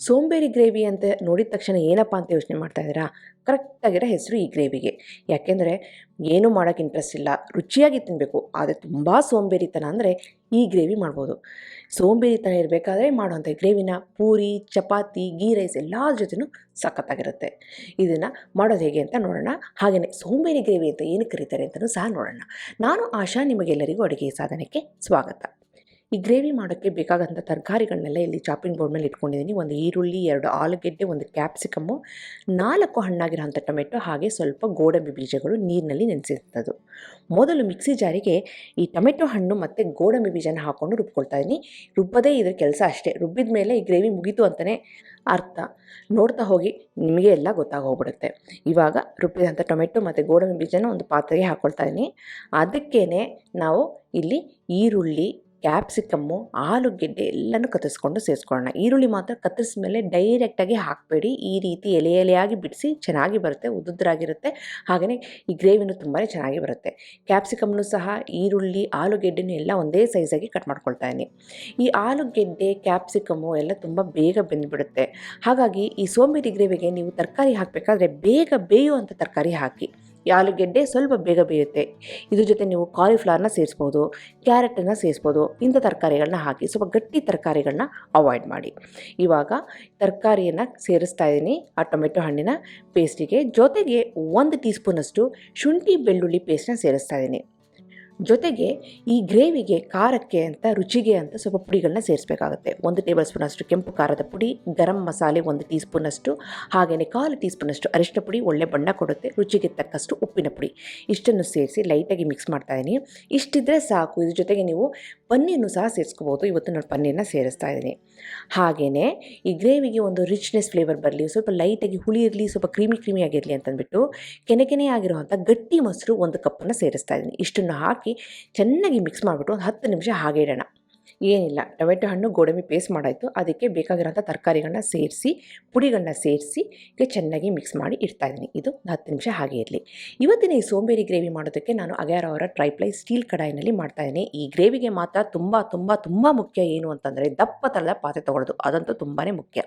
ಸೋಂಬೇರಿ gravy ಅಂತ ನೋಡಿದ ತಕ್ಷಣ ಏನಪ್ಪ ಅಂತ ಯೋಚನೆ ಮಾಡ್ತಾ ಇದ್ದೀರಾ? ಕರೆಕ್ಟಾಗಿರೋ ಹೆಸರು ಈ ಗ್ರೇವಿಗೆ. ಯಾಕೆಂದರೆ ಏನೂ ಮಾಡೋಕ್ಕೆ ಇಂಟ್ರೆಸ್ಟ್ ಇಲ್ಲ, ರುಚಿಯಾಗಿ ತಿನ್ನಬೇಕು, ಆದರೆ ತುಂಬ ಸೋಂಬೇರಿತನ ಅಂದರೆ ಈ ಗ್ರೇವಿ ಮಾಡ್ಬೋದು. ಸೋಂಬೇರಿತನ ಇರಬೇಕಾದ್ರೆ ಮಾಡುವಂಥ ಗ್ರೇವಿನ ಪೂರಿ, ಚಪಾತಿ, ಗೀ ರೈಸ್ ಎಲ್ಲರ ಜೊತೆನೂ ಸಖತ್ತಾಗಿರುತ್ತೆ. ಇದನ್ನು ಮಾಡೋದು ಹೇಗೆ ಅಂತ ನೋಡೋಣ. ಹಾಗೆಯೇ ಸೋಂಬೇರಿ ಗ್ರೇವಿ ಅಂತ ಏನು ಕರೀತಾರೆ ಅಂತಲೂ ಸಹ ನೋಡೋಣ. ನಾನು ಆಶಾ, ನಿಮಗೆಲ್ಲರಿಗೂ ಅಡುಗೆ ಸಾಧನೆಗೆ ಸ್ವಾಗತ. ಈ ಗ್ರೇವಿ ಮಾಡೋಕ್ಕೆ ಬೇಕಾದಂಥ ತರಕಾರಿಗಳನ್ನೆಲ್ಲ ಇಲ್ಲಿ ಚಾಪಿಂಗ್ ಬೋರ್ಡ್ ಮೇಲೆ ಇಟ್ಕೊಂಡಿದ್ದೀನಿ. ಒಂದು ಈರುಳ್ಳಿ, 2 ಆಲೂಗೆಡ್ಡೆ, 1 ಕ್ಯಾಪ್ಸಿಕಮ್ಮು, 4 ಹಣ್ಣಾಗಿರೋಂಥ ಟೊಮೆಟೊ, ಹಾಗೆ ಸ್ವಲ್ಪ ಗೋಡಂಬಿ ಬೀಜಗಳು ನೀರಿನಲ್ಲಿ ನೆನೆಸಿರ್ತದ್ದು. ಮೊದಲು ಮಿಕ್ಸಿ ಜಾರಿಗೆ ಈ ಟೊಮೆಟೊ ಹಣ್ಣು ಮತ್ತು ಗೋಡಂಬಿ ಬೀಜನ ಹಾಕ್ಕೊಂಡು ರುಬ್ಕೊಳ್ತಾ ಇದ್ದೀನಿ. ರುಬ್ಬದೇ ಇದ್ರ ಕೆಲಸ ಅಷ್ಟೇ. ರುಬ್ಬಿದ ಮೇಲೆ ಈ ಗ್ರೇವಿ ಮುಗೀತು ಅಂತಲೇ ಅರ್ಥ. ನೋಡ್ತಾ ಹೋಗಿ, ನಿಮಗೆ ಎಲ್ಲ ಗೊತ್ತಾಗೋಗ್ಬಿಡುತ್ತೆ. ಇವಾಗ ರುಬ್ಬಿದಂಥ ಟೊಮೆಟೊ ಮತ್ತು ಗೋಡಂಬಿ ಬೀಜನ ಒಂದು ಪಾತ್ರೆಗೆ ಹಾಕ್ಕೊಳ್ತಾ ಇದ್ದೀನಿ. ಅದಕ್ಕೇ ನಾವು ಇಲ್ಲಿ ಈರುಳ್ಳಿ, ಕ್ಯಾಪ್ಸಿಕಮ್ಮು, ಆಲೂಗೆಡ್ಡೆ ಎಲ್ಲನೂ ಕತ್ತರಿಸ್ಕೊಂಡು ಸೇರಿಸ್ಕೊಳ್ಳೋಣ. ಈರುಳ್ಳಿ ಮಾತ್ರ ಕತ್ತರಿಸಿದ ಮೇಲೆ ಡೈರೆಕ್ಟಾಗಿ ಹಾಕಬೇಡಿ. ಈ ರೀತಿ ಎಲೆ ಎಲೆಯಾಗಿ ಬಿಡಿಸಿ ಚೆನ್ನಾಗಿ ಬರುತ್ತೆ, ಉದ್ದುದ್ರಾಗಿರುತ್ತೆ. ಹಾಗೆಯೇ ಈ ಗ್ರೇವಿನೂ ತುಂಬಾ ಚೆನ್ನಾಗಿ ಬರುತ್ತೆ. ಕ್ಯಾಪ್ಸಿಕಮ್ನೂ ಸಹ ಈರುಳ್ಳಿ, ಆಲೂಗೆಡ್ಡೆನೂ ಎಲ್ಲ ಒಂದೇ ಸೈಜಾಗಿ ಕಟ್ ಮಾಡ್ಕೊಳ್ತಾ ಇದ್ದೀನಿ. ಈ ಆಲೂಗೆಡ್ಡೆ, ಕ್ಯಾಪ್ಸಿಕಮ್ಮು ಎಲ್ಲ ತುಂಬ ಬೇಗ ಬೆಂದುಬಿಡುತ್ತೆ. ಹಾಗಾಗಿ ಈ ಸೋಂಬೇರಿ ಗ್ರೇವಿಗೆ ನೀವು ತರಕಾರಿ ಹಾಕಬೇಕಾದ್ರೆ ಬೇಗ ಬೇಯುವಂಥ ತರಕಾರಿ ಹಾಕಿ. ಈ ಆಲೂಗೆಡ್ಡೆ ಸ್ವಲ್ಪ ಬೇಗ ಬೇಯುತ್ತೆ. ಇದ್ರ ಜೊತೆ ನೀವು ಕಾಲಿಫ್ಲವರ್ನ ಸೇರಿಸ್ಬೋದು, ಕ್ಯಾರೆಟನ್ನು ಸೇರಿಸ್ಬೋದು. ಇಂಥ ತರಕಾರಿಗಳನ್ನ ಹಾಕಿ ಸ್ವಲ್ಪ ಗಟ್ಟಿ ತರಕಾರಿಗಳನ್ನ ಅವಾಯ್ಡ್ ಮಾಡಿ. ಇವಾಗ ತರಕಾರಿಯನ್ನು ಸೇರಿಸ್ತಾ ಇದ್ದೀನಿ ಆ ಟೊಮೆಟೊ ಹಣ್ಣಿನ ಪೇಸ್ಟಿಗೆ. ಜೊತೆಗೆ 1 ಟೀ ಸ್ಪೂನಷ್ಟು ಶುಂಠಿ ಬೆಳ್ಳುಳ್ಳಿ ಪೇಸ್ಟನ್ನ ಸೇರಿಸ್ತಾ ಇದ್ದೀನಿ. ಜೊತೆಗೆ ಈ ಗ್ರೇವಿಗೆ ಖಾರಕ್ಕೆ ಅಂತ, ರುಚಿಗೆ ಅಂತ ಸ್ವಲ್ಪ ಪುಡಿಗಳನ್ನ ಸೇರಿಸಬೇಕಾಗುತ್ತೆ. 1 ಟೇಬಲ್ ಸ್ಪೂನಷ್ಟು ಕೆಂಪು ಖಾರದ ಪುಡಿ, ಗರಂ ಮಸಾಲೆ 1 ಟೀ ಸ್ಪೂನಷ್ಟು, ಹಾಗೆಯೇ 1/4 ಟೀ ಸ್ಪೂನಷ್ಟು ಅರಿಶಿನ ಪುಡಿ, ಒಳ್ಳೆ ಬಣ್ಣ ಕೊಡುತ್ತೆ. ರುಚಿಗೆ ತಕ್ಕಷ್ಟು ಉಪ್ಪಿನ ಪುಡಿ, ಇಷ್ಟನ್ನು ಸೇರಿಸಿ ಲೈಟಾಗಿ ಮಿಕ್ಸ್ ಮಾಡ್ತಾ ಇದ್ದೀನಿ. ಇಷ್ಟಿದ್ರೆ ಸಾಕು. ಇದ್ರ ಜೊತೆಗೆ ನೀವು ಪನ್ನೀರನ್ನು ಸಹ ಸೇರಿಸ್ಕೋಬೋದು. ಇವತ್ತು ನಾನು ಪನ್ನೀರನ್ನ ಸೇರಿಸ್ತಾ ಇದ್ದೀನಿ. ಹಾಗೆಯೇ ಈ ಗ್ರೇವಿಗೆ ಒಂದು ರಿಚ್ನೆಸ್ ಫ್ಲೇವರ್ ಬರಲಿ, ಸ್ವಲ್ಪ ಲೈಟಾಗಿ ಹುಳಿ ಇರಲಿ, ಸ್ವಲ್ಪ ಕ್ರೀಮಿ ಆಗಿರಲಿ ಅಂತಂದ್ಬಿಟ್ಟು ಕೆನೆ ಆಗಿರುವಂಥ ಗಟ್ಟಿ ಮೊಸರು 1 ಕಪ್ಪನ್ನು ಸೇರಿಸ್ತಾ ಇದ್ದೀನಿ. ಇಷ್ಟನ್ನು ಹಾಕಿ ಚೆನ್ನಾಗಿ ಮಿಕ್ಸ್ ಮಾಡಿಬಿಟ್ಟು ಒಂದು 10 ನಿಮಿಷ ಹಾಗೆ ಇಡೋಣ. ಏನಿಲ್ಲ, ಟೊಮೆಟೊ ಹಣ್ಣು ಗೋಡಂಬಿ ಪೇಸ್ಟ್ ಮಾಡಾಯಿತು. ಅದಕ್ಕೆ ಬೇಕಾಗಿರೋಂಥ ತರಕಾರಿಗಳನ್ನ ಸೇರಿಸಿ, ಪುಡಿಗಳನ್ನ ಸೇರಿಸಿ ಚೆನ್ನಾಗಿ ಮಿಕ್ಸ್ ಮಾಡಿ ಇಡ್ತಾ ಇದ್ದೀನಿ. ಇದು 10 ನಿಮಿಷ ಹಾಗೆ ಇರಲಿ. ಇವತ್ತಿನ ಈ ಸೋಂಬೇರಿ ಗ್ರೇವಿ ಮಾಡೋದಕ್ಕೆ ನಾನು ಅಗ್ಯಾರ್ ಅವರ ಟ್ರೈಪ್ಲೈ ಸ್ಟೀಲ್ ಕಡಾಯಿನಲ್ಲಿ ಮಾಡ್ತಾಯಿದ್ದೀನಿ. ಈ ಗ್ರೇವಿಗೆ ಮಾತ್ರ ತುಂಬ ಮುಖ್ಯ ಏನು ಅಂತಂದರೆ ದಪ್ಪ ತಳದ ಪಾತ್ರೆ ತೊಗೊಳ್ಳೋದು. ಅದಂತೂ ತುಂಬಾ ಮುಖ್ಯ.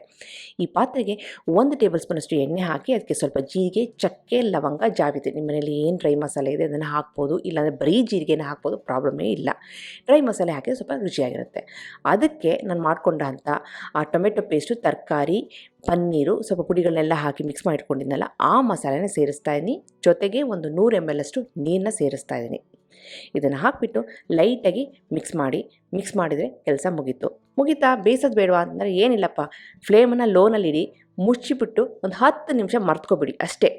ಈ ಪಾತ್ರೆಗೆ 1 ಟೇಬಲ್ ಸ್ಪೂನಷ್ಟು ಎಣ್ಣೆ ಹಾಕಿ, ಅದಕ್ಕೆ ಸ್ವಲ್ಪ ಜೀರಿಗೆ, ಚಕ್ಕೆ, ಲವಂಗ, ಜಾವಿತ್ರಿ, ನಿಮ್ಮ ಮನೇಲಿ ಏನು ಡ್ರೈ ಮಸಾಲೆ ಇದೆ ಅದನ್ನು ಹಾಕ್ಬೋದು. ಇಲ್ಲಾಂದರೆ ಬರೀ ಜೀರಿಗೆನ ಹಾಕ್ಬೋದು, ಪ್ರಾಬ್ಲಮೇ ಇಲ್ಲ. ಡ್ರೈ ಮಸಾಲೆ ಹಾಕಿದ್ರೆ ಸ್ವಲ್ಪ ರುಚಿಯಾಗಿರುತ್ತೆ. ಅದಕ್ಕೆ ನಾನು ಮಾಡಿಕೊಂಡಂಥ ಆ ಟೊಮೆಟೊ ಪೇಸ್ಟು, ತರಕಾರಿ, ಪನ್ನೀರು, ಸ್ವಲ್ಪ ಪುಡಿಗಳನ್ನೆಲ್ಲ ಹಾಕಿ ಮಿಕ್ಸ್ ಮಾಡಿ ಇಟ್ಕೊಂಡಿದ್ದೆನಲ್ಲ ಆ ಮಸಾಲೆನ ಸೇರಿಸ್ತಾ ಇದ್ದೀನಿ. ಜೊತೆಗೆ ಒಂದು 100 ml ಅಷ್ಟು ನೀರನ್ನ ಸೇರಿಸ್ತಾ ಇದ್ದೀನಿ. ಇದನ್ನು ಹಾಕಿಬಿಟ್ಟು ಲೈಟಾಗಿ ಮಿಕ್ಸ್ ಮಾಡಿದರೆ ಕೆಲಸ ಮುಗೀತಾ? ಬೇಯಿಸೋದು ಬೇಡವಾ ಅಂದರೆ ಏನಿಲ್ಲಪ್ಪ, ಫ್ಲೇಮನ್ನು ಲೋನಲ್ಲಿಡಿ, ಮುಚ್ಚಿಬಿಟ್ಟು ಒಂದು 10 ನಿಮಿಷ ಮರ್ತ್ಕೊಬಿಡಿ ಅಷ್ಟೇ.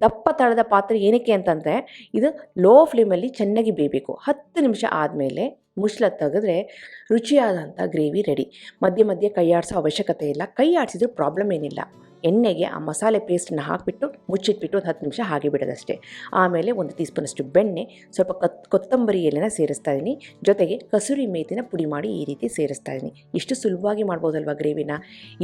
ದಪ್ಪ ತಳದ ಪಾತ್ರೆ ಏನಕ್ಕೆ ಅಂತಂದರೆ ಇದು ಲೋ ಫ್ಲೇಮಲ್ಲಿ ಚೆನ್ನಾಗಿ ಬೇಯಬೇಕು. 10 ನಿಮಿಷ ಆದಮೇಲೆ ಮುಚ್ಚಳ ತೆಗೆದ್ರೆ ರುಚಿಯಾದಂಥ ಗ್ರೇವಿ ರೆಡಿ. ಮಧ್ಯೆ ಕೈ ಆಡಿಸೋ ಅವಶ್ಯಕತೆ ಇಲ್ಲ. ಕೈ ಆಡಿಸಿದ್ರೆ ಪ್ರಾಬ್ಲಮ್ ಏನಿಲ್ಲ. ಎಣ್ಣೆಗೆ ಆ ಮಸಾಲೆ ಪೇಸ್ಟನ್ನು ಹಾಕಿಬಿಟ್ಟು ಮುಚ್ಚಿಟ್ಬಿಟ್ಟು ಒಂದು 10 ನಿಮಿಷ ಹಾಗೆ ಬಿಡೋದಷ್ಟೇ. ಆಮೇಲೆ 1 ಟೀ ಸ್ಪೂನಷ್ಟು ಬೆಣ್ಣೆ, ಸ್ವಲ್ಪ ಕೊತ್ತಂಬರಿ ಎಲೆನ ಸೇರಿಸ್ತಾ ಇದ್ದೀನಿ. ಜೊತೆಗೆ ಕಸೂರಿ ಮೇಥಿನ ಪುಡಿ ಮಾಡಿ ಈ ರೀತಿ ಸೇರಿಸ್ತಾ ಇದ್ದೀನಿ. ಇಷ್ಟು ಸುಲಭವಾಗಿ ಮಾಡ್ಬೋದಲ್ವ ಗ್ರೇವಿನ.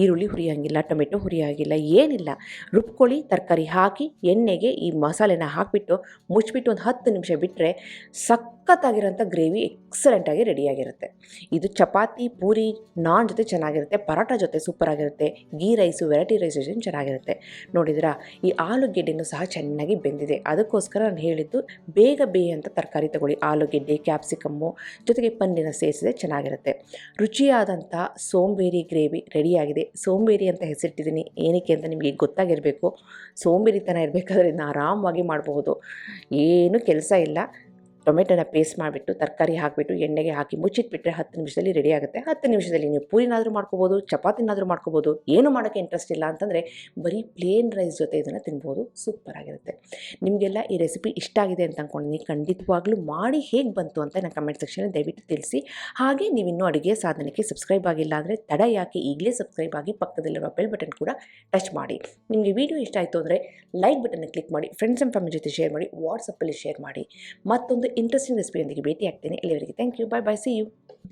ಈರುಳ್ಳಿ ಹುರಿಯೋಂಗಿಲ್ಲ, ಟೊಮೆಟೊ ಹುರಿಯೋಂಗಿಲ್ಲ, ಏನಿಲ್ಲ. ರುಬ್ಕೊಳ್ಳಿ, ತರಕಾರಿ ಹಾಕಿ ಎಣ್ಣೆಗೆ ಈ ಮಸಾಲೆನ ಹಾಕಿಬಿಟ್ಟು ಮುಚ್ಚಿಬಿಟ್ಟು ಒಂದು 10 ನಿಮಿಷ ಬಿಟ್ಟರೆ ಸಖತ್ತಾಗಿರೋಂಥ ಗ್ರೇವಿ ಎಕ್ಸಲೆಂಟಾಗಿ ರೆಡಿಯಾಗಿರುತ್ತೆ. ಇದು ಚಪಾತಿ, ಪೂರಿ, ನಾನ್ ಜೊತೆ ಚೆನ್ನಾಗಿರುತ್ತೆ, ಪರೋಟ ಜೊತೆ ಸೂಪರಾಗಿರುತ್ತೆ, ಗೀ ರೈಸು, ವೆರೈಟಿ ರೈಸ್ ಜೊತೆ ಚೆನ್ನಾಗಿರುತ್ತೆ. ನೋಡಿದ್ರಾ, ಈ ಆಲೂಗೆಡ್ಡೆನೂ ಸಹ ಚೆನ್ನಾಗಿ ಬೆಂದಿದೆ. ಅದಕ್ಕೋಸ್ಕರ ನಾನು ಹೇಳಿದ್ದು ಬೇಗ ಬೇಯುವಂಥ ತರಕಾರಿ ತಗೊಳ್ಳಿ. ಆಲೂಗೆಡ್ಡೆ, ಕ್ಯಾಪ್ಸಿಕಮ್ಮು ಜೊತೆಗೆ ಪನ್ನೀರನ್ನ ಸೇರಿಸಿದ್ರೆ ಚೆನ್ನಾಗಿರುತ್ತೆ. ರುಚಿಯಾದಂಥ ಸೋಂಬೇರಿ ಗ್ರೇವಿ ರೆಡಿಯಾಗಿದೆ. ಸೋಂಬೇರಿ ಅಂತ ಹೆಸರಿಟ್ಟಿದ್ದೀನಿ ಏನಕ್ಕೆ ಅಂತ ನಿಮಗೆ ಗೊತ್ತಾಗಿರಬೇಕು. ಸೋಂಬೇರಿತನ ಇರಬೇಕಾದ್ರೆ ಇದನ್ನ ಆರಾಮವಾಗಿ ಮಾಡಬಹುದು, ಏನು ಕೆಲಸ ಇಲ್ಲ. ಟೊಮೆಟೊನ ಪೇಸ್ಟ್ ಮಾಡಿಬಿಟ್ಟು ತರಕಾರಿ ಹಾಕಿಬಿಟ್ಟು ಎಣ್ಣೆಗೆ ಹಾಕಿ ಮುಚ್ಚಿಟ್ಬಿಟ್ರೆ 10 ನಿಮಿಷದಲ್ಲಿ ರೆಡಿ ಆಗುತ್ತೆ. 10 ನಿಮಿಷದಲ್ಲಿ ನೀವು ಪೂರಿನಾದರೂ ಮಾಡ್ಕೋಬೋದು, ಚಪಾತಿನಾದರೂ ಮಾಡ್ಕೋಬೋದು. ಏನು ಮಾಡೋಕ್ಕೆ ಇಂಟ್ರೆಸ್ಟ್ ಇಲ್ಲ ಅಂತಂದರೆ ಬರೀ ಪ್ಲೇನ್ ರೈಸ್ ಜೊತೆ ಇದನ್ನು ತಿನ್ಬೋದು, ಸೂಪರಾಗಿರುತ್ತೆ. ನಿಮಗೆಲ್ಲ ಈ ರೆಸಿಪಿ ಇಷ್ಟ ಆಗಿದೆ ಅಂತ ಅಂದ್ಕೊಂಡಿದ್ದೀನಿ. ಖಂಡಿತವಾಗ್ಲೂ ಮಾಡಿ ಹೇಗೆ ಬಂತು ಅಂತ ನಾನು ಕಮೆಂಟ್ ಸೆಕ್ಷನಲ್ಲಿ ದಯವಿಟ್ಟು ತಿಳಿಸಿ. ಹಾಗೆ ನೀವಿನ್ನೂ ಅಡುಗೆ ಸಾಧನೆಗೆ ಸಬ್ಸ್ಕ್ರೈಬ್ ಆಗಿಲ್ಲ ಅಂದರೆ ತಡ ಯಾಕೆ, ಈಗಲೇ ಸಬ್ಸ್ಕ್ರೈಬ್ ಆಗಿ ಪಕ್ಕದಲ್ಲಿರುವ ಬೆಲ್ ಬಟನ್ ಕೂಡ ಟಚ್ ಮಾಡಿ. ನಿಮಗೆ ವಿಡಿಯೋ ಇಷ್ಟ ಆಯಿತು ಅಂದರೆ ಲೈಕ್ ಬಟನ್ನ ಕ್ಲಿಕ್ ಮಾಡಿ, ಫ್ರೆಂಡ್ಸ್ ಆ್ಯಂಡ್ ಫ್ಯಾಮಿಲಿ ಜೊತೆ ಶೇರ್ ಮಾಡಿ, ವಾಟ್ಸಪ್ಪಲ್ಲಿ ಶೇರ್ ಮಾಡಿ. ಮತ್ತೊಂದು ಇಂಟ್ರೆಸ್ಟಿಂಗ್ ರೆಸಿಪಿಯೊಂದಿಗೆ ಭೇಟಿ ಆಗ್ತೇನೆ. ಎಲ್ಲರಿಗೂ thank you. Bye bye. See you.